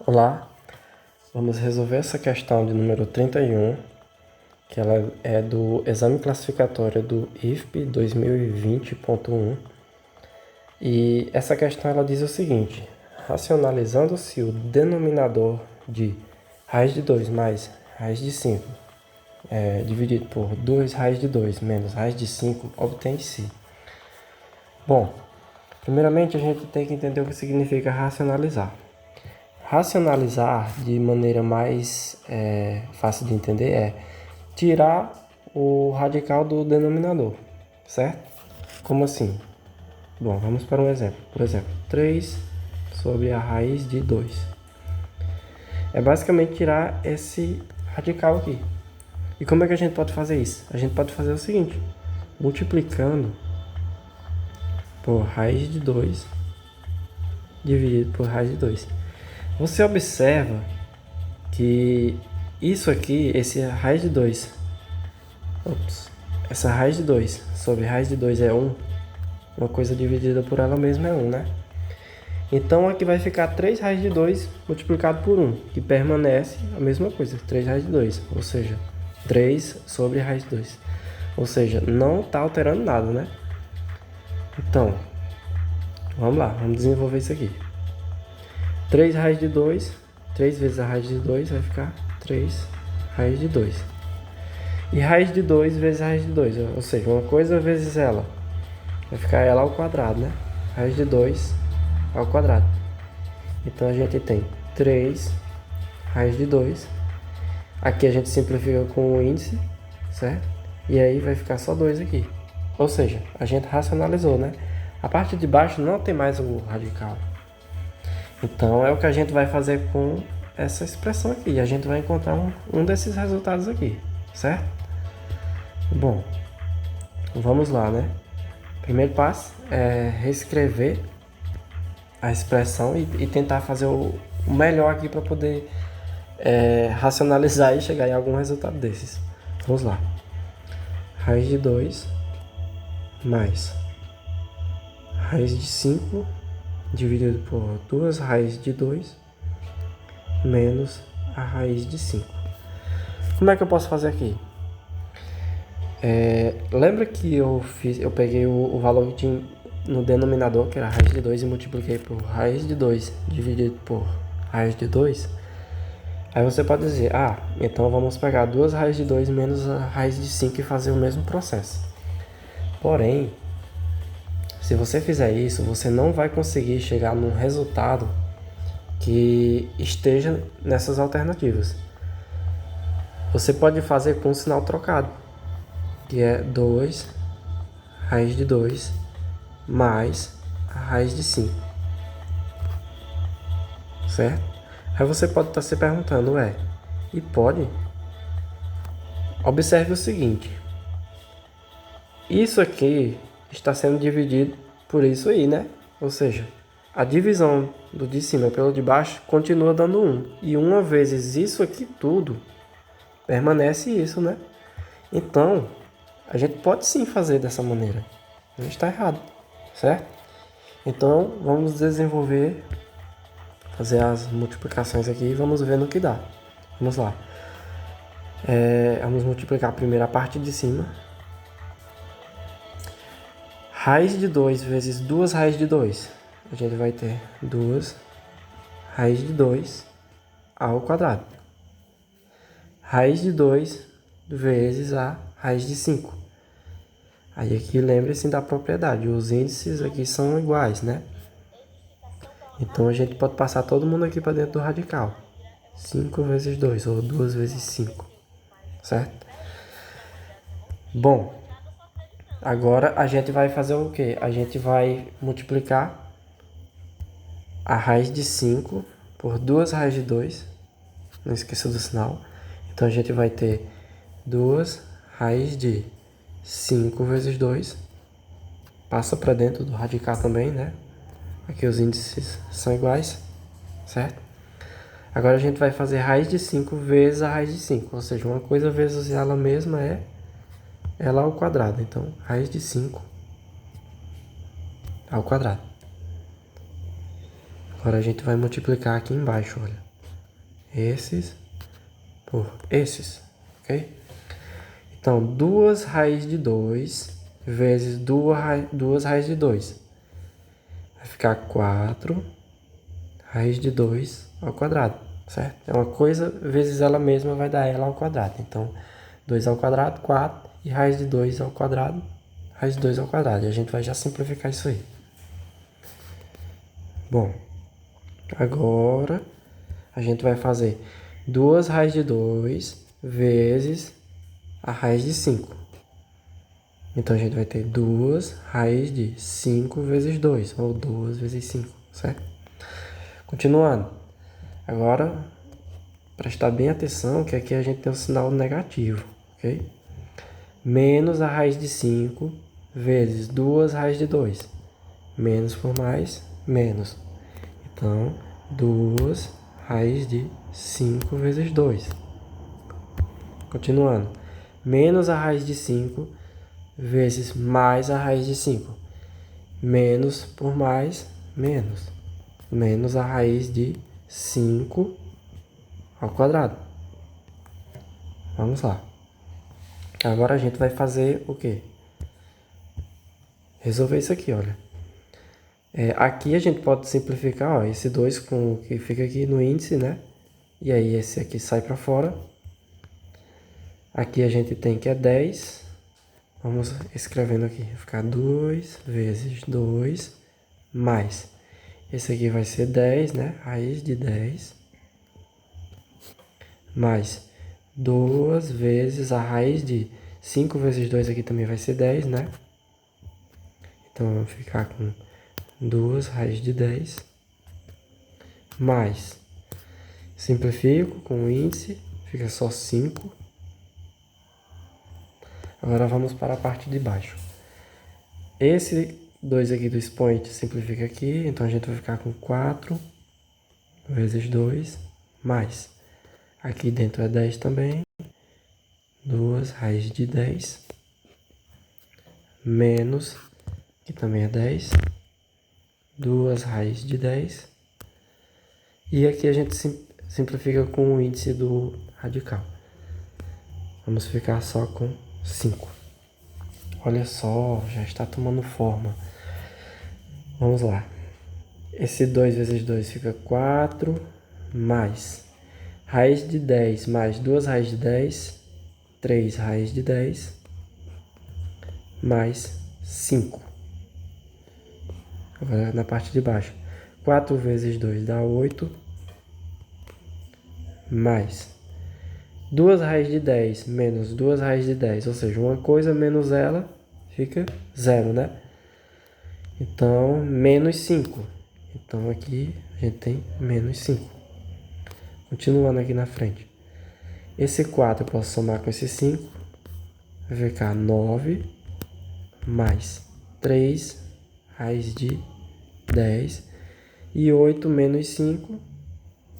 Olá, vamos resolver essa questão de número 31, que ela é do exame classificatório do IFP 2020.1. E essa questão ela diz o seguinte: racionalizando-se o denominador de raiz de 2 mais raiz de 5 dividido por 2 raiz de 2 menos raiz de 5, obtém-se. Bom, primeiramente a gente tem que entender o que significa racionalizar. Racionalizar de maneira mais fácil de entender é tirar o radical do denominador, certo? Como assim? Bom, vamos para um exemplo. Por exemplo, 3 sobre a raiz de 2. É basicamente tirar esse radical aqui. E como é que a gente pode fazer isso? A gente pode fazer o seguinte: multiplicando por raiz de 2 dividido por raiz de 2. Você observa que isso aqui, esse raiz de 2, essa raiz de 2 sobre raiz de 2 é 1, uma coisa dividida por ela mesma é 1, né? Então aqui vai ficar 3 raiz de 2 multiplicado por 1, que permanece a mesma coisa, 3 raiz de 2, ou seja, 3 sobre raiz de 2. Ou seja, não está alterando nada, né? Então, vamos lá, vamos desenvolver isso aqui. 3 raiz de 2, 3 vezes a raiz de 2 vai ficar 3 raiz de 2. E raiz de 2 vezes raiz de 2, ou seja, uma coisa vezes ela, vai ficar ela ao quadrado, né? Raiz de 2 ao quadrado. Então a gente tem 3 raiz de 2. Aqui a gente simplifica com o índice, certo? E aí vai ficar só 2 aqui. Ou seja, a gente racionalizou, né? A parte de baixo não tem mais o radical. Então é o que a gente vai fazer com essa expressão aqui. A gente vai encontrar um desses resultados aqui, certo? Bom, vamos lá, né? Primeiro passo é reescrever a expressão e tentar fazer o melhor aqui para poder racionalizar e chegar em algum resultado desses. Vamos lá. Raiz de 2 mais raiz de 5 dividido por 2 raízes de 2 menos a raiz de 5. Como é que eu posso fazer aqui? Lembra que eu peguei o valor que tinha no denominador, que era a raiz de 2, e multipliquei por raiz de 2 dividido por raiz de 2? Aí você pode dizer, então vamos pegar 2 raízes de 2 menos a raiz de 5 e fazer o mesmo processo. Porém, se você fizer isso, você não vai conseguir chegar num resultado que esteja nessas alternativas. Você pode fazer com um sinal trocado, que é 2 raiz de 2 mais a raiz de 5. Certo? Aí você pode estar se perguntando, e pode? Observe o seguinte: isso aqui está sendo dividido por isso aí, né? Ou seja, a divisão do de cima pelo de baixo continua dando 1. E 1 vezes isso aqui tudo, permanece isso, né? Então, a gente pode sim fazer dessa maneira. Não está errado, certo? Então, vamos desenvolver, fazer as multiplicações aqui e vamos ver no que dá. Vamos lá. Vamos multiplicar primeiro a parte de cima. Raiz de 2 vezes 2 raiz de 2. A gente vai ter 2 raiz de 2 ao quadrado. Raiz de 2 vezes a raiz de 5. Aí aqui lembre-se da propriedade. Os índices aqui são iguais, né? Então a gente pode passar todo mundo aqui para dentro do radical. 5 vezes 2, ou 2 vezes 5. Certo? Bom, agora a gente vai fazer o quê? A gente vai multiplicar a raiz de 5 por 2 raiz de 2. Não esqueça do sinal. Então a gente vai ter 2 raiz de 5 vezes 2. Passa para dentro do radical também, né? Aqui os índices são iguais, certo? Agora a gente vai fazer raiz de 5 vezes a raiz de 5. Ou seja, uma coisa vezes ela mesma é ela ao quadrado. Então, raiz de 5 ao quadrado. Agora a gente vai multiplicar aqui embaixo, olha. esses por esses, ok? Então, 2 raiz de 2 vezes 2 raiz de 2. Vai ficar 4 raiz de 2 ao quadrado, certo? É uma coisa vezes ela mesma vai dar ela ao quadrado. Então, 2 ao quadrado, 4, e raiz de 2 ao quadrado, raiz de 2 ao quadrado. E a gente vai já simplificar isso aí. Bom, agora a gente vai fazer 2 raiz de 2 vezes a raiz de 5. Então, a gente vai ter 2 raiz de 5 vezes 2, ou 2 vezes 5, certo? Continuando. Agora, prestar bem atenção que aqui a gente tem um sinal negativo, ok? Menos a raiz de 5 vezes 2 raiz de 2. Menos por mais, menos. Então, 2 raiz de 5 vezes 2. Continuando. Menos a raiz de 5 vezes mais a raiz de 5. Menos por mais, menos. Menos a raiz de 5 ao quadrado. Vamos lá. Agora a gente vai fazer o quê? Resolver isso aqui, olha. Aqui a gente pode simplificar, ó, esse 2 com o que fica aqui no índice, né? E aí esse aqui sai para fora. Aqui a gente tem que é 10. Vamos escrevendo aqui. Vai ficar 2 vezes 2 mais. Esse aqui vai ser 10, né? Raiz de 10. Mais 2 vezes a raiz de 5 vezes 2 aqui também vai ser 10, né? Então, vamos ficar com 2 raiz de 10. Mais. Simplifico com o índice. Fica só 5. Agora vamos para a parte de baixo. Esse 2 aqui do expoente simplifica aqui. Então, a gente vai ficar com 4 vezes 2 mais. Aqui dentro é 10 também. 2 raiz de 10. Menos, que também é 10. 2 raiz de 10. E aqui a gente simplifica com o índice do radical. Vamos ficar só com 5. Olha só, já está tomando forma. Vamos lá. Esse 2 vezes 2 fica 4, mais raiz de 10 mais 2 raiz de 10, 3 raiz de 10, mais 5. Agora na parte de baixo. 4 vezes 2 dá 8, mais 2 raiz de 10 menos 2 raiz de 10, ou seja, uma coisa menos ela fica 0, né? Então, menos 5. Então, aqui a gente tem menos 5. Continuando aqui na frente. Esse 4 eu posso somar com esse 5. Vai ficar 9 mais 3 raiz de 10. E 8 menos 5,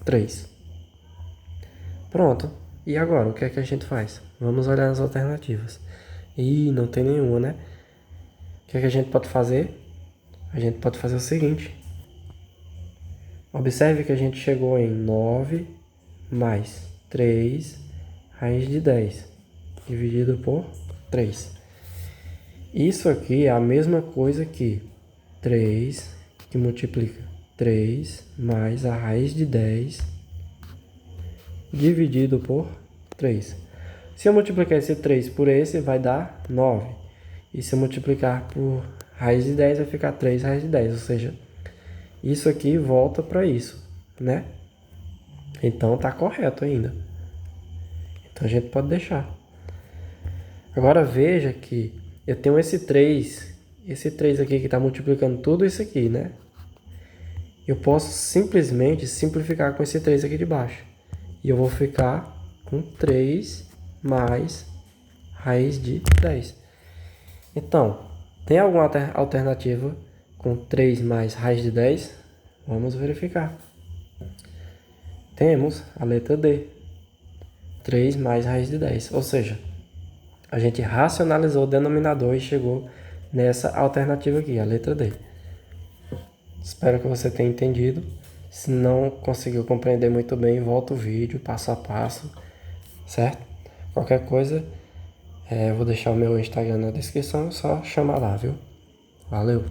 3. Pronto. E agora, o que é que a gente faz? Vamos olhar as alternativas. Ih, não tem nenhuma, né? O que é que a gente pode fazer? A gente pode fazer o seguinte. Observe que a gente chegou em 9 mais 3 raiz de 10 dividido por 3. Isso aqui é a mesma coisa que 3 que multiplica 3 mais a raiz de 10 dividido por 3. Se eu multiplicar esse 3 por esse, vai dar 9. E se eu multiplicar por raiz de 10, vai ficar 3 raiz de 10. Ou seja, isso aqui volta para isso, né? Então, tá correto ainda. Então, a gente pode deixar. Agora, veja que eu tenho esse 3 aqui que está multiplicando tudo isso aqui, né? Eu posso simplesmente simplificar com esse 3 aqui de baixo. E eu vou ficar com 3 mais raiz de 10. Então, tem alguma alternativa com 3 mais raiz de 10? Vamos verificar. Temos a letra D. 3 mais raiz de 10. Ou seja, a gente racionalizou o denominador e chegou nessa alternativa aqui, a letra D. Espero que você tenha entendido. Se não conseguiu compreender muito bem, volta o vídeo, passo a passo, certo? Qualquer coisa, eu vou deixar o meu Instagram na descrição, só chama lá, viu? Valeu!